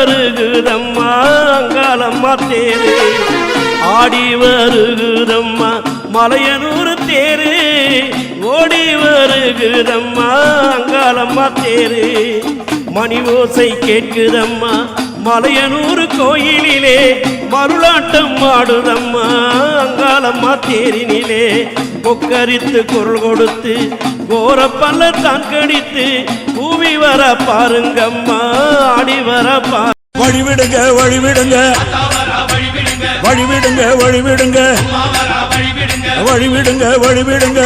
வருகுதம்மா அங்காளம்மா தேரு ஆடி வருகுதம்மா மலையனூர் தேரு ஓடி வருகுதம்மா அங்காளம்மா தேரு மணி ஓசை கேட்குதம்மா மலையனூர் கோயிலிலே மருளாட்டம் ஆடுதம்மா அங்காளம்மா தேரினிலே கொக்கரித்து குரல் கொடுத்து கோர பள்ளத்தான் கடித்து பூவி வர பாருங்கம்மா ஆடி வர பாரு வழிவிடுங்க வழிவிடுங்க வழிவிடுங்க வழிவிடுங்க வழிவிடுங்க வழிவிடுங்க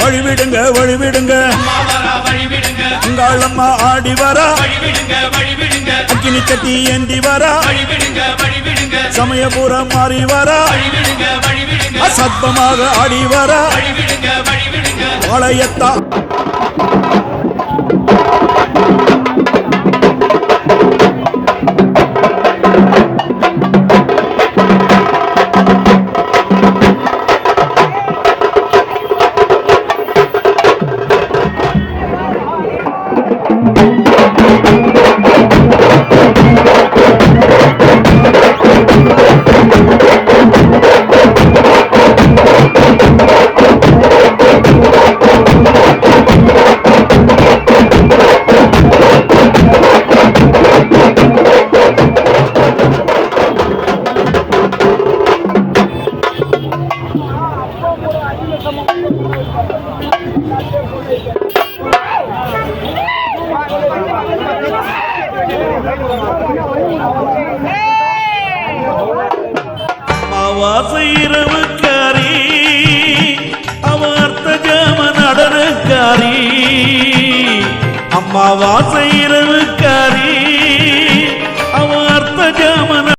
வழிவிடுங்க வழிவிடுங்க அங்காளம்மா ஆடி வரா அக்கினி கட்டி ஏந்தி வரா சமயபுரம் மாறி வரா அசத்தமாக ஆடி வரா வளையத்தா இரவுக்காரி அவார்த்த ஜாம நடனக்காரி அம்மாவாசை இரவுக்காரி